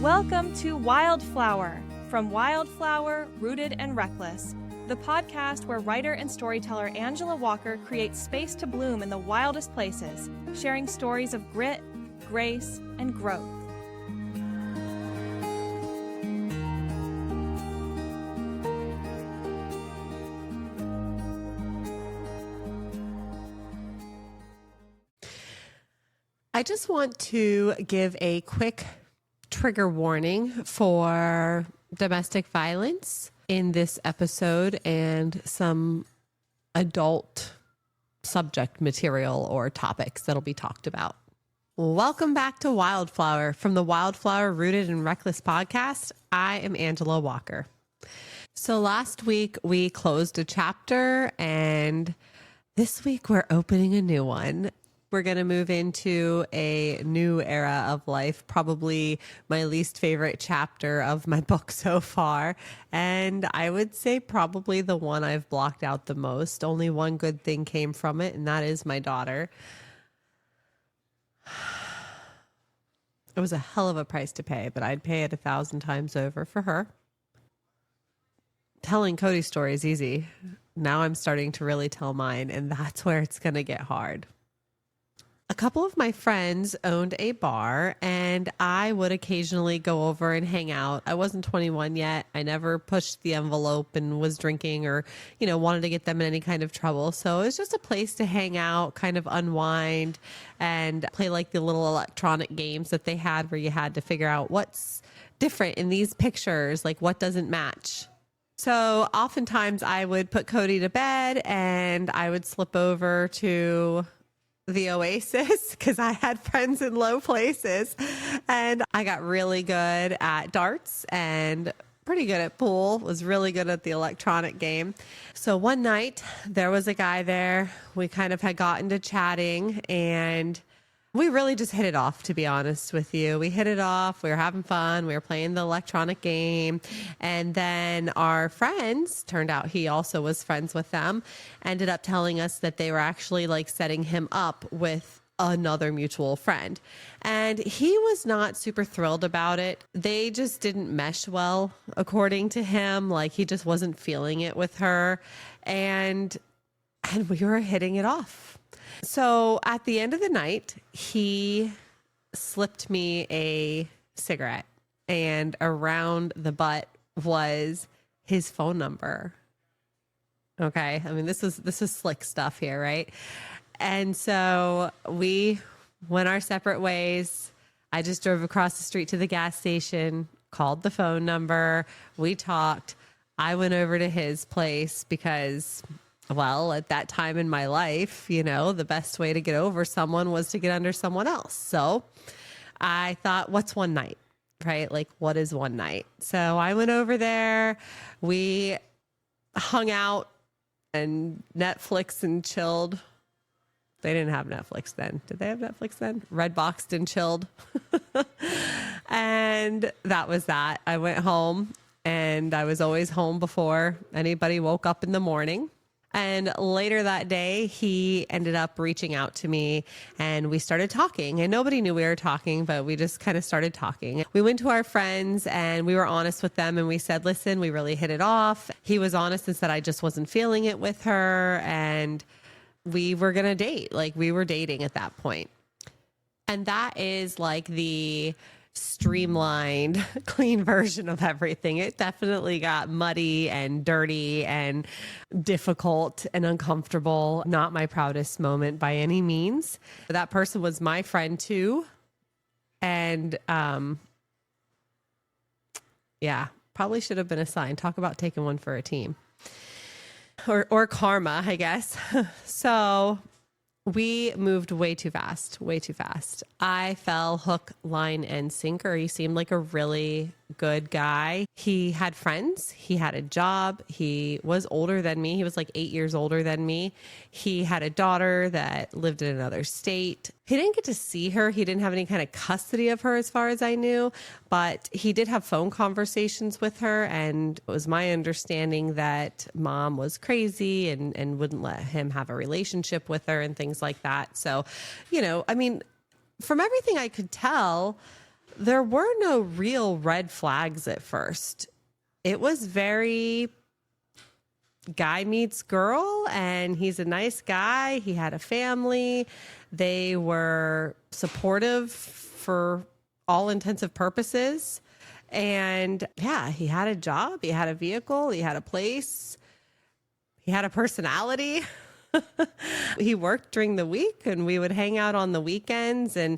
Welcome to Wildflower, from Wildflower, Rooted and Reckless, the podcast where writer and storyteller Angela Walker creates space to bloom in the wildest places, sharing stories of grit, grace, and growth. I just want to give a quick trigger warning for domestic violence in this episode and some adult subject material or topics that'll be talked about. Welcome back to Wildflower from the Wildflower Rooted and Reckless podcast. I am Angela Walker. So last week we closed a chapter and this week we're opening a new one. We're going to move into a new era of life, probably my least favorite chapter of my book so far. And I would say probably the one I've blocked out the most. Only one good thing came from it, and that is my daughter. It was a hell of a price to pay, but I'd pay it 1,000 times over for her. Telling Cody's story is easy. Now I'm starting to really tell mine, and that's where it's going to get hard. A couple of my friends owned a bar and I would occasionally go over and hang out. I wasn't 21 yet. I never pushed the envelope and was drinking or, wanted to get them in any kind of trouble. So it was just a place to hang out, kind of unwind and play like the little electronic games that they had where you had to figure out what's different in these pictures, like what doesn't match. So oftentimes I would put Cody to bed and I would slip over to the Oasis because I had friends in low places and I got really good at darts and pretty good at pool, was really good at the electronic game. So one night there was a guy there. We kind of had gotten to chatting and we really just hit it off, to be honest with you. We hit it off. We were having fun. We were playing the electronic game. And then our friends, turned out he also was friends with them, ended up telling us that they were actually like setting him up with another mutual friend. And he was not super thrilled about it. They just didn't mesh well, according to him. Like he just wasn't feeling it with her. And we were hitting it off. So at the end of the night, he slipped me a cigarette and around the butt was his phone number. Okay. I mean, this is slick stuff here, right? And so we went our separate ways. I just drove across the street to the gas station, called the phone number. We talked. I went over to his place because, well, at that time in my life, the best way to get over someone was to get under someone else. So I thought, what's one night, right? Like, what is one night? So I went over there. We hung out and Netflix and chilled. They didn't have Netflix then. Did they have Netflix then? Redboxed and chilled. And that was that. I went home and I was always home before anybody woke up in the morning. And later that day, he ended up reaching out to me and we started talking. And nobody knew we were talking, but we just kind of started talking. We went to our friends and we were honest with them. And we said, listen, we really hit it off. He was honest and said, I just wasn't feeling it with her. And we were going to date. Like we were dating at that point. And that is like the streamlined, clean version of everything. It definitely got muddy and dirty and difficult and uncomfortable. Not my proudest moment by any means. That person was my friend too. And probably should have been a sign. Talk about taking one for a team. Or karma, I guess. So we moved way too fast. I fell hook, line, and sinker. He seemed like a really good guy. He had friends. He had a job. He was older than me. He was like 8 years older than me. He had a daughter that lived in another state. He didn't get to see her. He didn't have any kind of custody of her as far as I knew, but he did have phone conversations with her. And it was my understanding that mom was crazy and wouldn't let him have a relationship with her and things like that. So, from everything I could tell, There were no real red flags at first. It was very guy meets girl, and he's a nice guy. He had a family. They were supportive for all intensive purposes. And yeah, he had a job, he had a vehicle, he had a place, he had a personality. He worked during the week and we would hang out on the weekends. And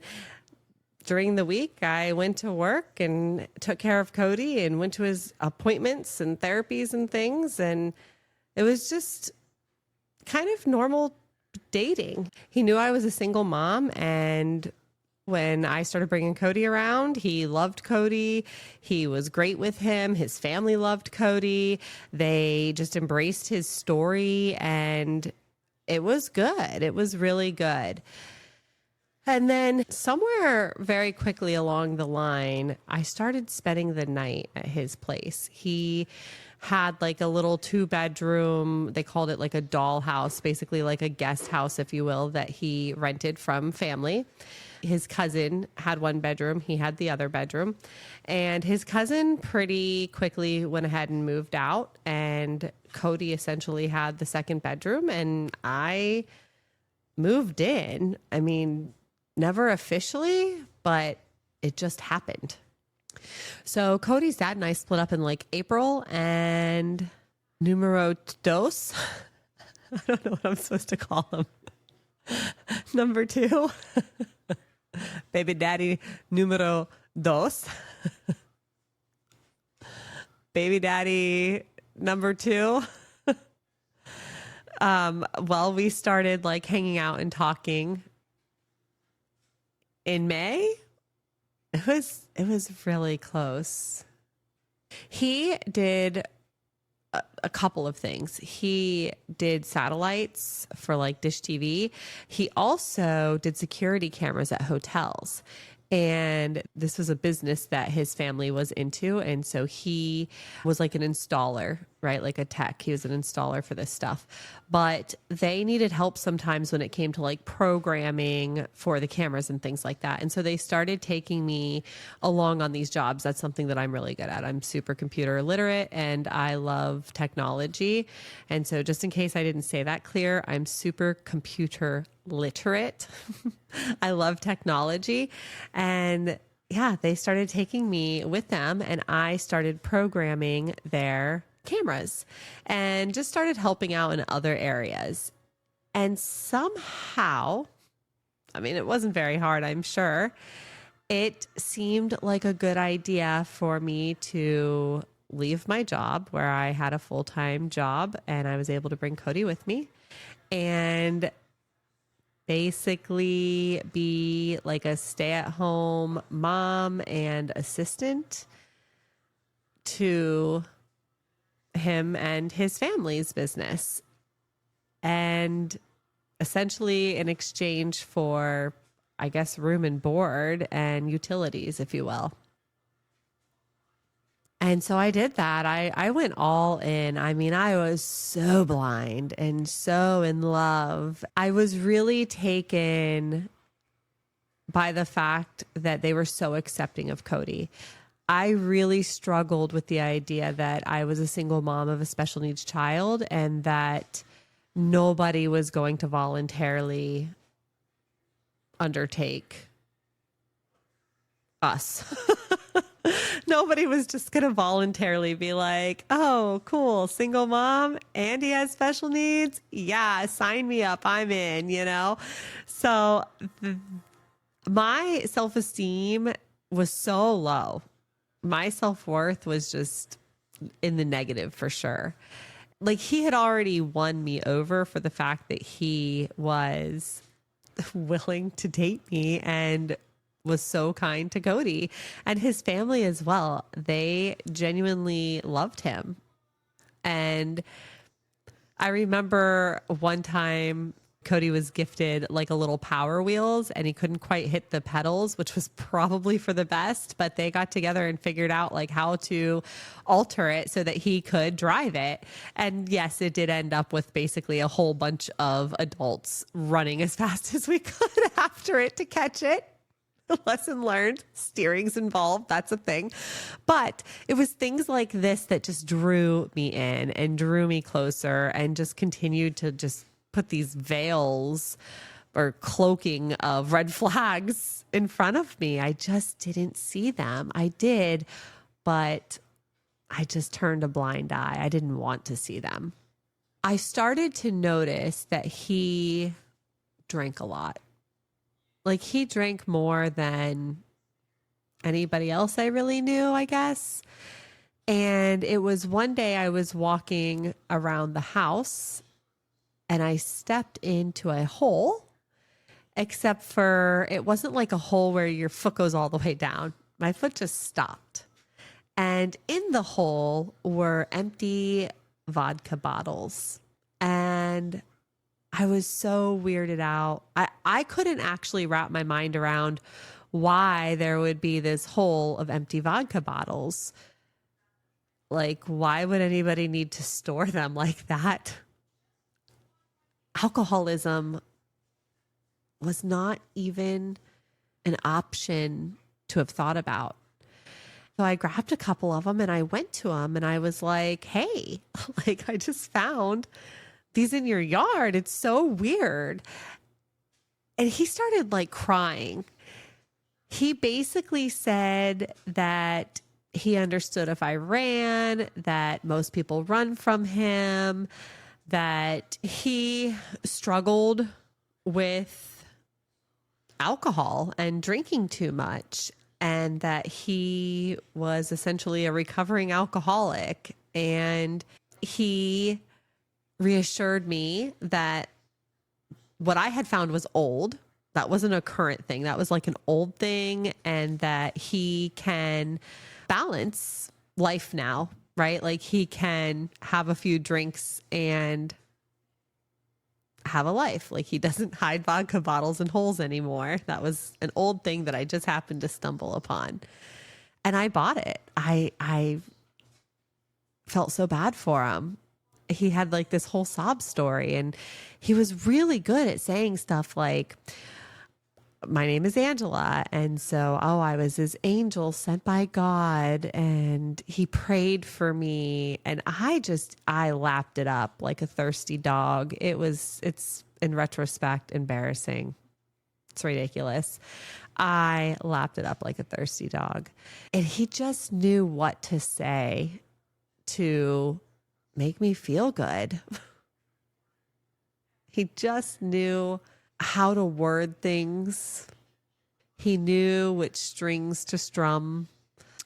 during the week, I went to work and took care of Cody and went to his appointments and therapies and things. And it was just kind of normal dating. He knew I was a single mom, and when I started bringing Cody around, he loved Cody. He was great with him. His family loved Cody. They just embraced his story, and it was good. It was really good. And then somewhere very quickly along the line, I started spending the night at his place. He had like a little 2-bedroom, they called it like a doll house, basically like a guest house, if you will, that he rented from family. His cousin had 1 bedroom. He had the other bedroom. And his cousin pretty quickly went ahead and moved out. And Cody essentially had the 2nd bedroom. And I moved in. I mean, never officially, but it just happened. So Cody's dad and I split up in like April, and numero dos. I don't know what I'm supposed to call him. Number 2. Baby daddy numero dos. Baby daddy number 2. Well, we started like hanging out and talking in May. It was really close. He did a couple of things. He did satellites for like Dish TV. He also did security cameras at hotels. And this was a business that his family was into. And so he was like an installer, right? Like a tech. He was an installer for this stuff. But they needed help sometimes when it came to like programming for the cameras and things like that. And so they started taking me along on these jobs. That's something that I'm really good at. I'm super computer literate and I love technology. And so just in case I didn't say that clear, I'm super computer literate. I love technology. And yeah, they started taking me with them, and I started programming their cameras and just started helping out in other areas. And somehow, I mean, it wasn't very hard, I'm sure, it seemed like a good idea for me to leave my job where I had a full-time job and I was able to bring Cody with me and basically be like a stay-at-home mom and assistant to him and his family's business. And essentially in exchange for, I guess, room and board and utilities, if you will. And so I did that. I went all in. I mean, I was so blind and so in love. I was really taken by the fact that they were so accepting of Cody. I really struggled with the idea that I was a single mom of a special needs child and that nobody was going to voluntarily undertake us. Nobody was just going to voluntarily be like, oh, cool, single mom and he has special needs. Yeah, sign me up. I'm in, you know? So my self-esteem was so low. My self-worth was just in the negative for sure. Like he had already won me over for the fact that he was willing to date me and was so kind to Cody and his family as well. They genuinely loved him. And I remember one time Cody was gifted like a little Power Wheels and he couldn't quite hit the pedals, which was probably for the best, but they got together and figured out like how to alter it so that he could drive it. And yes, it did end up with basically a whole bunch of adults running as fast as we could after it to catch it. Lesson learned, steering's involved. That's a thing. But it was things like this that just drew me in and drew me closer and just continued to just put these veils or cloaking of red flags in front of me. I just didn't see them. I did, but I just turned a blind eye. I didn't want to see them. I started to notice that he drank a lot. Like he drank more than anybody else I really knew, I guess. And it was one day I was walking around the house and I stepped into a hole, except for it wasn't like a hole where your foot goes all the way down. My foot just stopped. And in the hole were empty vodka bottles. And I was so weirded out. I couldn't actually wrap my mind around why there would be this hole of empty vodka bottles. Like, why would anybody need to store them like that? Alcoholism was not even an option to have thought about. So I grabbed a couple of them and I went to him and I was like, hey, like I just found these in your yard. It's so weird. And he started like crying. He basically said that he understood if I ran, that most people run from him, that he struggled with alcohol and drinking too much, and that he was essentially a recovering alcoholic. And he reassured me that what I had found was old. That wasn't a current thing. That was like an old thing, and that he can balance life now, right? Like he can have a few drinks and have a life. Like he doesn't hide vodka bottles in holes anymore. That was an old thing that I just happened to stumble upon. And I bought it. I felt so bad for him. He had like this whole sob story, and he was really good at saying stuff like, my name is Angela. And so, I was his angel sent by God, and he prayed for me. And I lapped it up like a thirsty dog. It's in retrospect embarrassing. It's ridiculous. I lapped it up like a thirsty dog. And he just knew what to say to make me feel good. He just knew how to word things. He knew which strings to strum.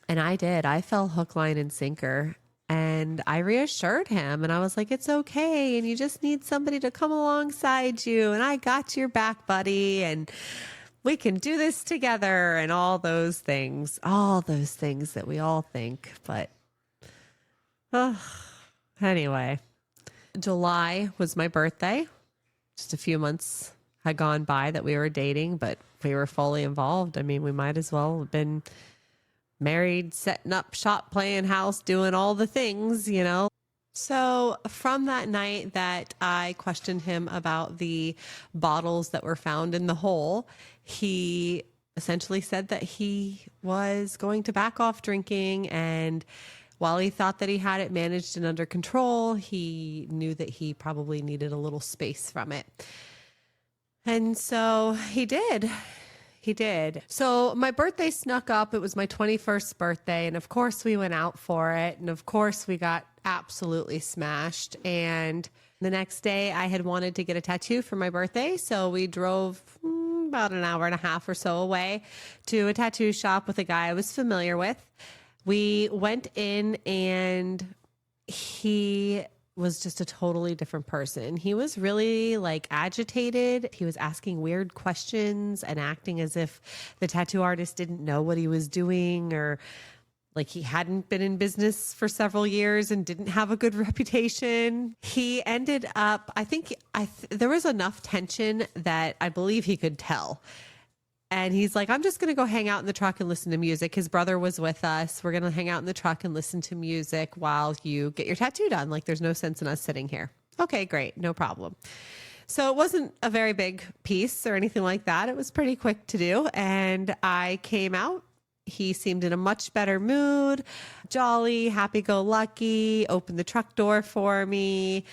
And I did. I fell hook, line, and sinker. And I reassured him. And I was like, it's okay. And you just need somebody to come alongside you. And I got your back, buddy. And we can do this together. And all those things that we all think. But anyway, July was my birthday. Just a few months had gone by that we were dating, but we were fully involved. I mean, we might as well have been married, setting up shop, playing house, doing all the things, you know. So from that night that I questioned him about the bottles that were found in the hole, he essentially said that he was going to back off drinking. And while he thought that he had it managed and under control, he knew that he probably needed a little space from it. And so he did. He did. So my birthday snuck up. It was my 21st birthday. And of course we went out for it. And of course we got absolutely smashed. And the next day I had wanted to get a tattoo for my birthday. So we drove about an hour and a half or so away to a tattoo shop with a guy I was familiar with. We went in and he was just a totally different person. He was really like agitated. He was asking weird questions and acting as if the tattoo artist didn't know what he was doing, or like he hadn't been in business for several years and didn't have a good reputation. He ended up, there was enough tension that I believe he could tell. And he's like, I'm just going to go hang out in the truck and listen to music. His brother was with us. We're going to hang out in the truck and listen to music while you get your tattoo done. Like, there's no sense in us sitting here. Okay, great. No problem. So it wasn't a very big piece or anything like that. It was pretty quick to do. And I came out. He seemed in a much better mood, jolly, happy-go-lucky, opened the truck door for me,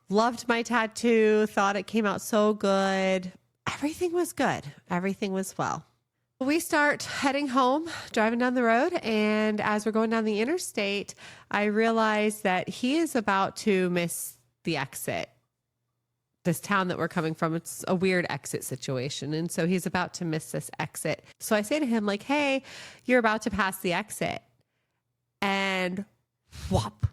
loved my tattoo, thought it came out so good. Everything was good. Everything was well. We start heading home, driving down the road, and as we're going down the interstate, I realize that he is about to miss the exit. This town that we're coming from, it's a weird exit situation. And so he's about to miss this exit. So I say to him, like, hey, you're about to pass the exit. And whop,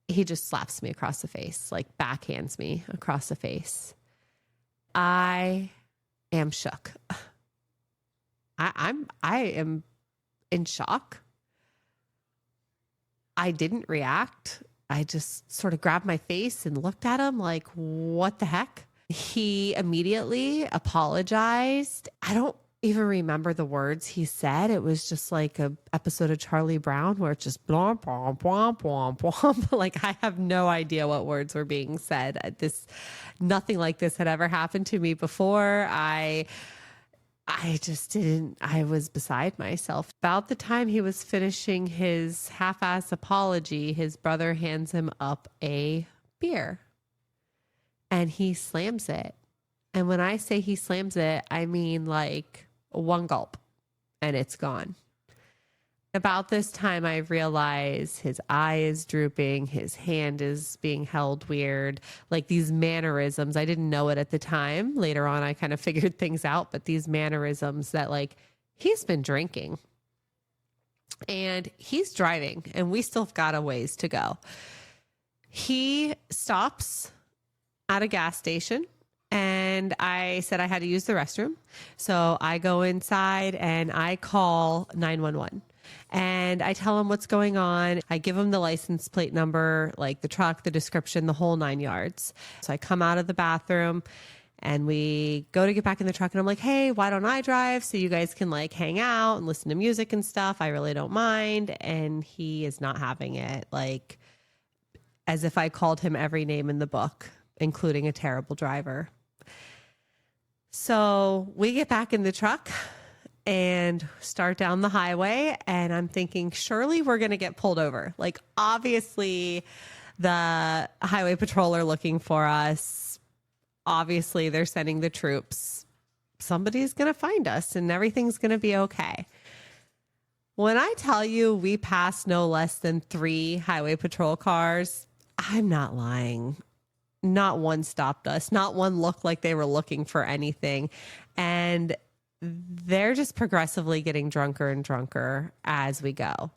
he just slaps me across the face, like backhands me across the face. I am shook. I am in shock. I didn't react. I just sort of grabbed my face and looked at him like, what the heck? He immediately apologized. I don't even remember the words he said. It was just like a episode of Charlie Brown where it's just blomp, blomp, blomp, blomp, blomp. Like I have no idea what words were being said. Nothing like this had ever happened to me before. I just didn't, I was beside myself. About the time he was finishing his half-ass apology, his brother hands him up a beer and he slams it. And when I say he slams it, I mean like one gulp and it's gone. About this time, I realize his eye is drooping. His hand is being held weird. Like these mannerisms. I didn't know it at the time. Later on, I kind of figured things out. But these mannerisms that like he's been drinking and he's driving and we still got a ways to go. He stops at a gas station. And I said I had to use the restroom. So I go inside and I call 911. And I tell him what's going on. I give him the license plate number, like the truck, the description, the whole 9 yards. So I come out of the bathroom and we go to get back in the truck. And I'm like, hey, why don't I drive so you guys can like hang out and listen to music and stuff? I really don't mind. And he is not having it, like as if I called him every name in the book, including a terrible driver. So we get back in the truck and start down the highway. And I'm thinking, surely we're going to get pulled over. Like, obviously, the highway patrol are looking for us. Obviously, they're sending the troops. Somebody's going to find us and everything's going to be okay. When I tell you we passed no less than 3 highway patrol cars, I'm not lying. Not one stopped us. Not one looked like they were looking for anything. And they're just progressively getting drunker and drunker as we go.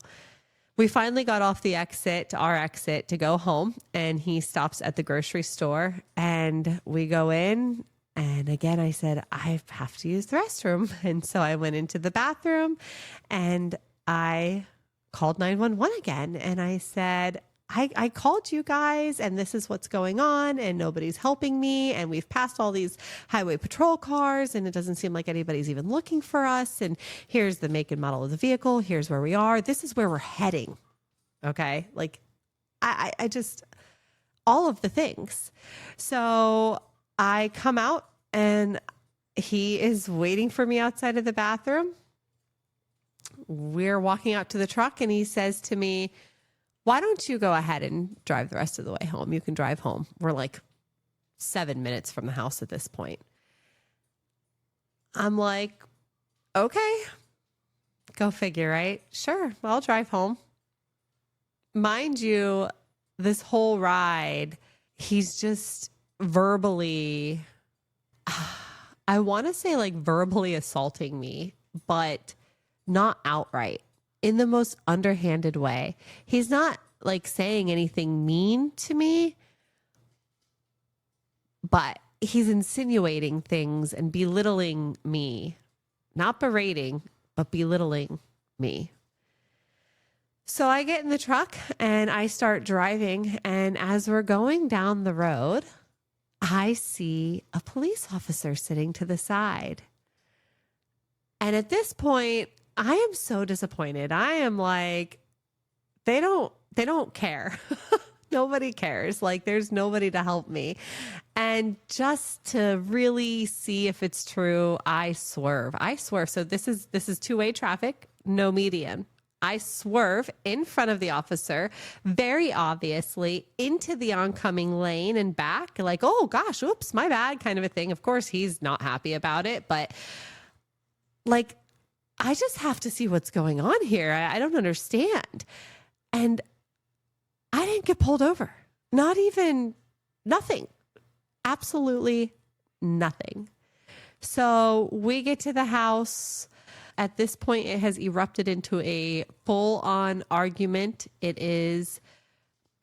We finally got off the exit, our exit, to go home. And he stops at the grocery store. And we go in. And again, I said, I have to use the restroom. And so I went into the bathroom. And I called 911 again. And I said, I called you guys and this is what's going on and nobody's helping me. And we've passed all these highway patrol cars and it doesn't seem like anybody's even looking for us. And here's the make and model of the vehicle. Here's where we are. This is where we're heading. Okay. Like I just, all of the things. So I come out and he is waiting for me outside of the bathroom. We're walking out to the truck and he says to me, why don't you go ahead and drive the rest of the way home? You can drive home. We're like 7 minutes from the house at this point. I'm like, okay, go figure, right? Sure, I'll drive home. Mind you, this whole ride, he's just verbally, I want to say like verbally assaulting me, but not outright. In the most underhanded way. He's not like saying anything mean to me, but he's insinuating things and belittling me, not berating, but belittling me. So I get in the truck and I start driving. And as we're going down the road, I see a police officer sitting to the side. And at this point, I am so disappointed. I am like, they don't care. Nobody cares. Like there's nobody to help me. And just to really see if it's true, I swerve. So this is two-way traffic, no median. I swerve in front of the officer, very obviously, into the oncoming lane and back, like, oh gosh, oops, my bad, kind of a thing. Of course, he's not happy about it, but like, I just have to see what's going on here. I don't understand. And I didn't get pulled over. Not even, nothing. Absolutely nothing. So we get to the house. At this point, it has erupted into a full-on argument. It is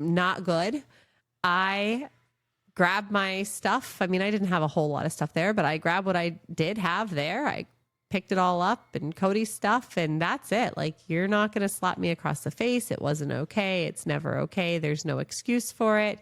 not good. I grabbed my stuff. I mean, I didn't have a whole lot of stuff there, but I grabbed what I did have there. I picked it all up and Cody's stuff, and that's it. Like, you're not going to slap me across the face. It wasn't okay. It's never okay. There's no excuse for it.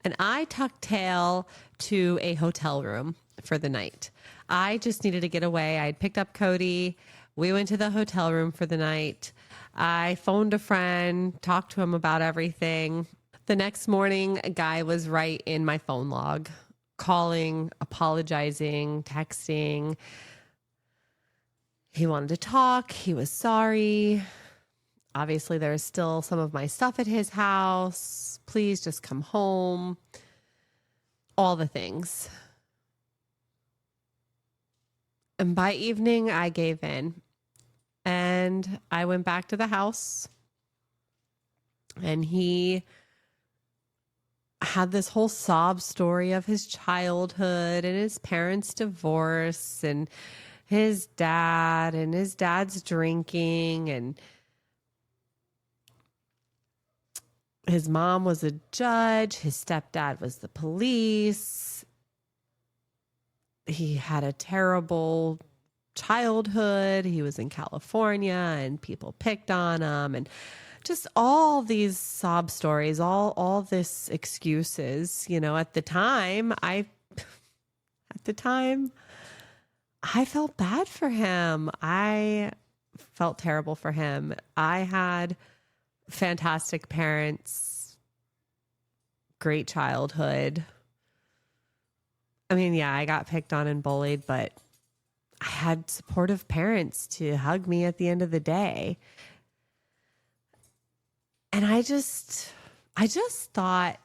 And I tucked tail to a hotel room for the night. I just needed to get away. I'd picked up Cody. We went to the hotel room for the night. I phoned a friend, talked to him about everything. The next morning, a guy was right in my phone log, calling, apologizing, texting. He wanted to talk. He was sorry. Obviously, there is still some of my stuff at his house. Please just come home. All the things. And by evening, I gave in. And I went back to the house. And he had this whole sob story of his childhood and his parents' divorce and his dad and his dad's drinking, and his mom was a judge. His stepdad was the police. He had a terrible childhood. He was in California and people picked on him, and just all these sob stories, all this excuses. You know, at the time, I felt bad for him. I felt terrible for him. I had fantastic parents, great childhood. I mean, yeah, I got picked on and bullied, but I had supportive parents to hug me at the end of the day. And I just thought,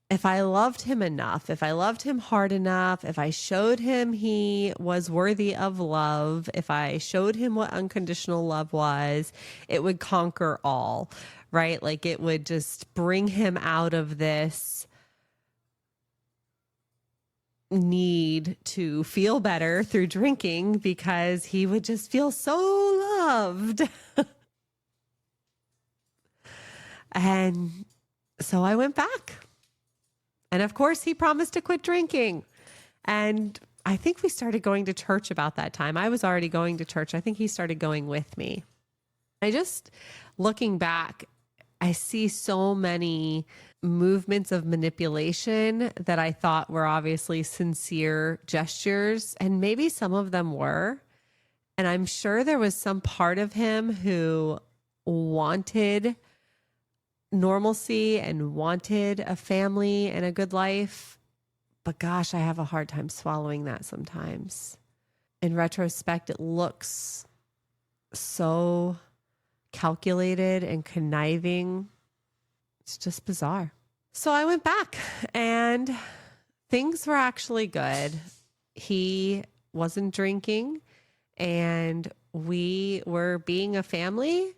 if I loved him enough, if I loved him hard enough, if I showed him he was worthy of love, if I showed him what unconditional love was, it would conquer all, right? Like, it would just bring him out of this need to feel better through drinking, because he would just feel so loved. And so I went back. And of course, he promised to quit drinking. And I think we started going to church about that time. I was already going to church. I think he started going with me. Looking back, I see so many movements of manipulation that I thought were obviously sincere gestures. And maybe some of them were. And I'm sure there was some part of him who wanted normalcy and wanted a family and a good life. But gosh, I have a hard time swallowing that sometimes. In retrospect, it looks so calculated and conniving. It's just bizarre. So I went back and things were actually good. He wasn't drinking and we were being a family.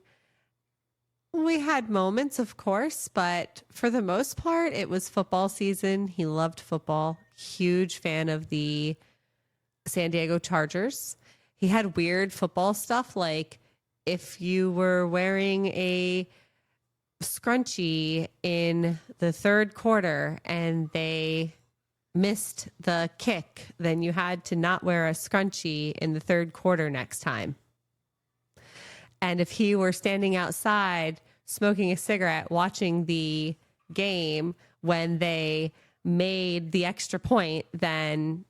We had moments, of course, but for the most part, it was football season. He loved football. Huge fan of the San Diego Chargers. He had weird football stuff, like if you were wearing a scrunchie in the third quarter and they missed the kick, then you had to not wear a scrunchie in the third quarter next time. And if he were standing outside smoking a cigarette, watching the game when they made the extra point, then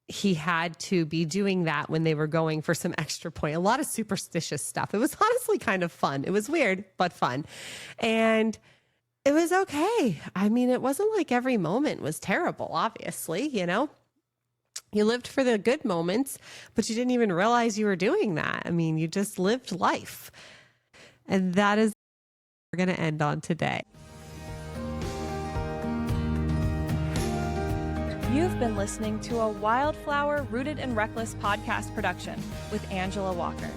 he had to be doing that when they were going for some extra point. A lot of superstitious stuff. It was honestly kind of fun. It was weird, but fun. And It was okay. I mean, it wasn't like every moment was terrible, obviously, you know? You lived for the good moments, but you didn't even realize you were doing that. I mean, you just lived life. And that is what we're going to end on today. You've been listening to a Wildflower Rooted and Reckless podcast production with Angela Walker.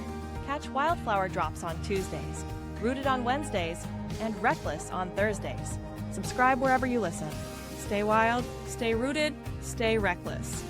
Catch Wildflower drops on Tuesdays, Rooted on Wednesdays, and Reckless on Thursdays. Subscribe wherever you listen. Stay wild, stay rooted, stay reckless.